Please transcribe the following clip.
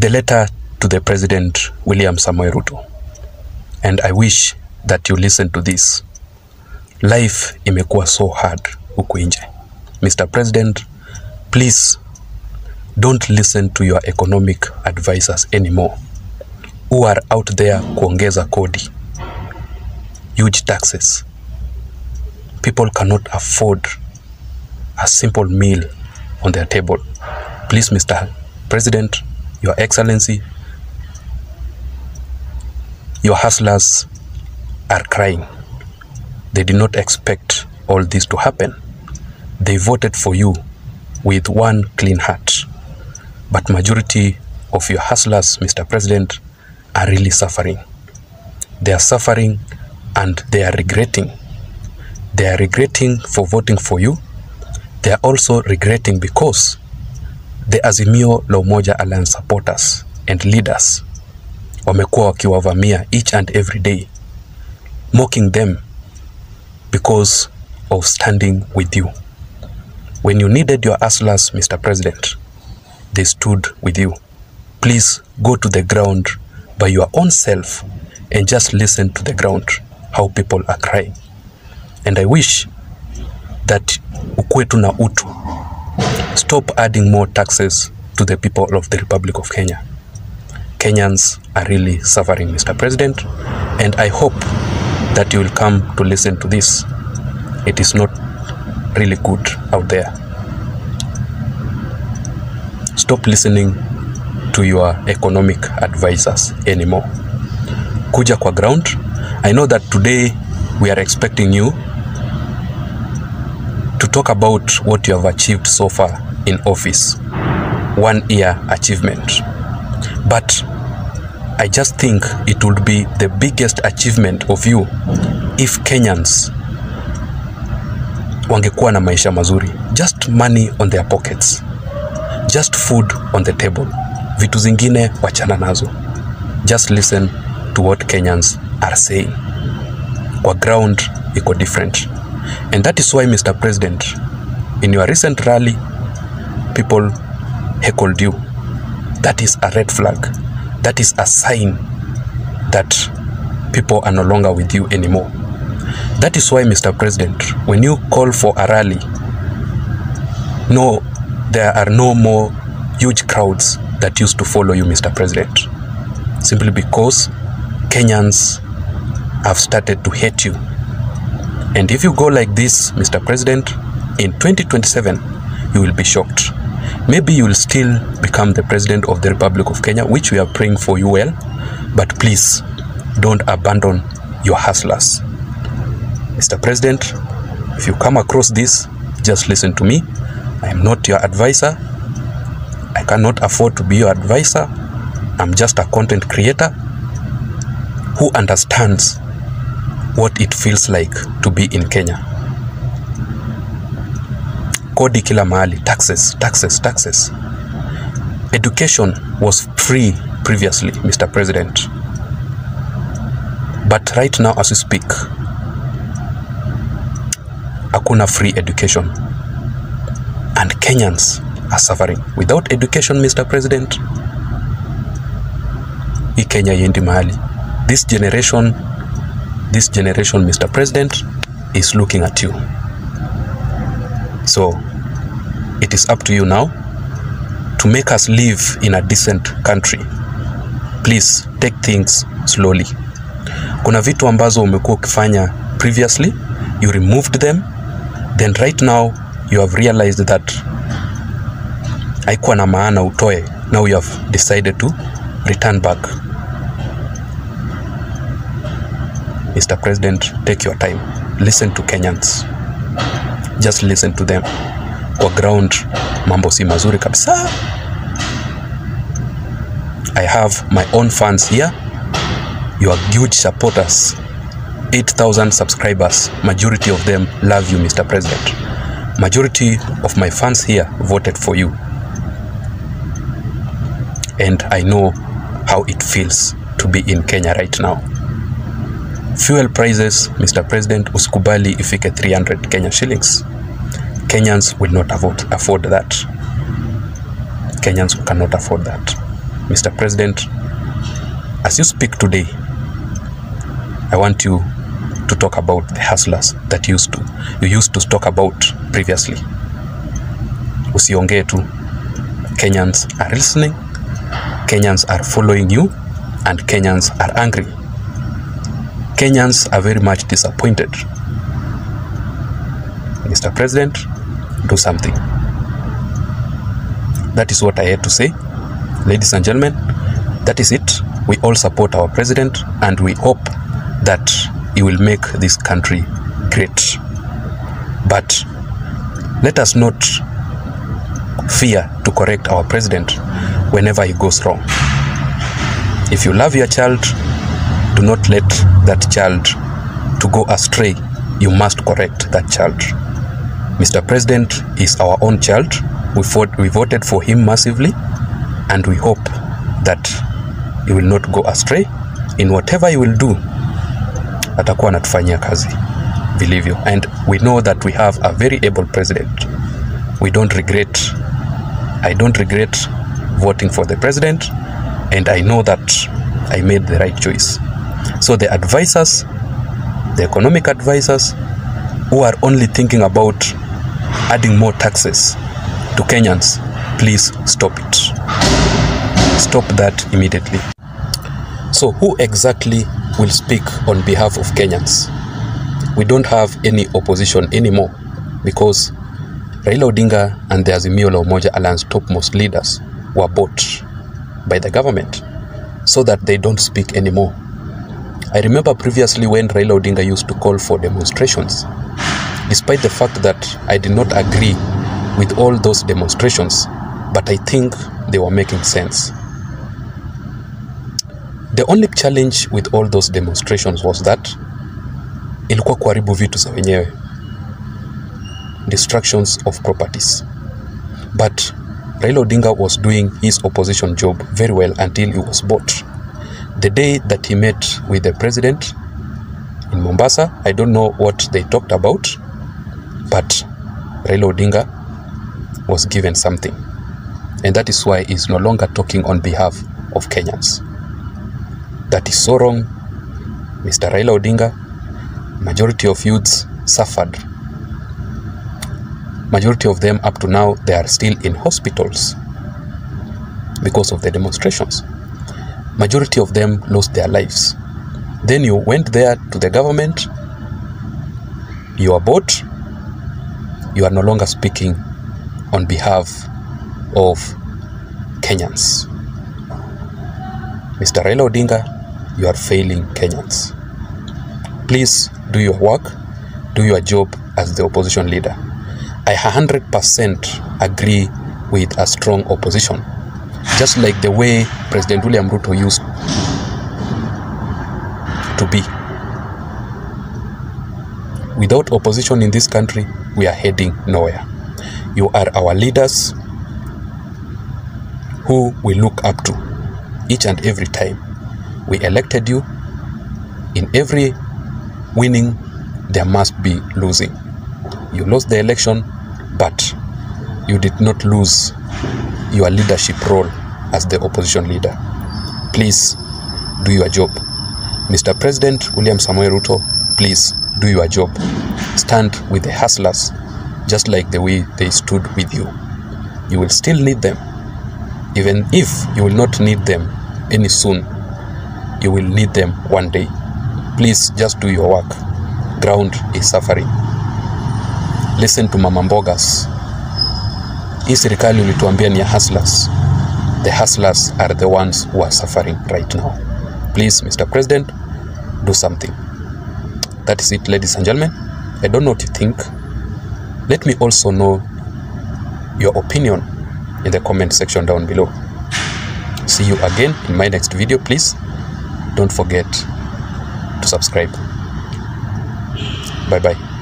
the letter to the President William Samoei Ruto, and I wish that you listen to this. Life imekuwa so hard huku nje. Mr. President, please don't listen to your economic advisors anymore who are out there kuongeza kodi, huge taxes. People cannot afford a simple meal on their table. Please, Mr. President, Your Excellency, your hustlers are crying. They did not expect all this to happen. They voted for you with one clean heart. But majority of your hustlers, Mr. President, are really suffering. They are suffering and they are regretting. They are regretting for voting for you. They are also regretting because the Azimio la Umoja Alliance supporters and leaders wamekuwa wakiwavamia each and every day, mocking them because of standing with you. When you needed your hustlers, Mr. President, they stood with you. Please go to the ground by your own self and just listen to the ground, how people are crying. And I wish that ukwetu na utu, stop adding more taxes to the people of the Republic of Kenya. Kenyans are really suffering, Mr. President, and I hope that you will come to listen to this. It is not really good out there. Stop listening to your economic advisors anymore. Kuja kwa ground. I know that today we are expecting you to talk about what you have achieved so far in office. 1 year achievement. But I just think it would be the biggest achievement of you if Kenyans wangekuwa na maisha mazuri. Just money on their pockets. Just food on the table. Vitu zingine wachana nazo. Just listen to what Kenyans are saying. Kwa ground iko different. And that is why, Mr. President, in your recent rally, people heckled you. That is a red flag. That is a sign that people are no longer with you anymore. That is why, Mr. President, when you call for a rally, no, there are no more huge crowds that used to follow you, Mr. President. Simply because Kenyans have started to hate you. And if you go like this, Mr. President, in 2027, you will be shocked. Maybe you will still become the President of the Republic of Kenya, which we are praying for you well, but please don't abandon your hustlers. Mr. President, if you come across this, just listen to me. I am not your advisor. I cannot afford to be your advisor. I'm just a content creator who understands what it feels like to be in Kenya. Kodi kila mahali, taxes, taxes, taxes. Education was free previously, Mr. President. But right now as we speak, hakuna free education. And Kenyans are suffering. Without education, Mr. President, hii Kenya yendi mahali. This generation, Mr. President, is looking at you. So, it is up to you now to make us live in a decent country. Please, take things slowly. Kuna vitu ambazo umekuwa ukifanya previously, you removed them, then right now, you have realized that haikuwa na maana utoe. Now you have decided to return back. Mr. President, take your time. Listen to Kenyans. Just listen to them. Kwa ground, mambo si mazuri kabisa. I have my own fans here. You are huge supporters. 8,000 subscribers. Majority of them love you, Mr. President. Majority of my fans here voted for you. And I know how it feels to be in Kenya right now. Fuel prices, Mr. President, usikubali ifike 300 Kenya shillings. Kenyans will not afford that. Kenyans cannot afford that. Mr. President, as you speak today, I want you to talk about the hustlers that you used to talk about previously. Usiongee tu. Kenyans are listening, Kenyans are following you, and Kenyans are angry. Kenyans are very much disappointed. Mr. President, do something. That is what I had to say. Ladies and gentlemen, that is it. We all support our president and we hope that he will make this country great. But let us not fear to correct our president whenever he goes wrong. If you love your child, do not let that child to go astray. You must correct that child. Mr. President is our own child. We voted for him massively, and we hope that he will not go astray. In whatever he will do, atakuwa anatufanyia kazi vilivyo. And we know that we have a very able president. I don't regret voting for the president, and I know that I made the right choice. So the advisors, the economic advisors who are only thinking about adding more taxes to Kenyans, please stop it. Stop that immediately. So who exactly will speak on behalf of Kenyans? We don't have any opposition anymore because Raila Odinga and the Azimio la Umoja Alliance topmost leaders were bought by the government so that they don't speak anymore. I remember previously when Raila Odinga used to call for demonstrations, despite the fact that I did not agree with all those demonstrations, but I think they were making sense. The only challenge with all those demonstrations was that ilikuwa kuharibu vitu za wenyewe, destructions of properties. But Raila Odinga was doing his opposition job very well until he was bought. The day that he met with the president in Mombasa, I don't know what they talked about, but Raila Odinga was given something. And that is why he's no longer talking on behalf of Kenyans. That is so wrong. Mr. Raila Odinga, majority of youths suffered. Majority of them up to now, they are still in hospitals because of the demonstrations. Majority of them lost their lives. Then you went there to the government, you are bought, you are no longer speaking on behalf of Kenyans. Mr. Raila Odinga, you are failing Kenyans. Please do your work, do your job as the opposition leader. I 100% agree with a strong opposition, just like the way President William Ruto used to be. Without opposition in this country, we are heading nowhere. You are our leaders who we look up to each and every time. We elected you. In every winning, there must be losing. You lost the election, but you did not lose your leadership role as the opposition leader. Please do your job. Mr. President William Samoei Ruto, please do your job. Stand with the hustlers just like the way they stood with you. You will still need them. Even if you will not need them any soon, you will need them one day. Please just do your work. Ground is suffering. Listen to Mama Mbogas. Hii serikali ulituambia ni hustlers. The hustlers are the ones who are suffering right now. Please, Mr. President, do something. That is it, ladies and gentlemen. I don't know what you think. Let me also know your opinion in the comment section down below. See you again in my next video. Please don't forget to subscribe. Bye bye.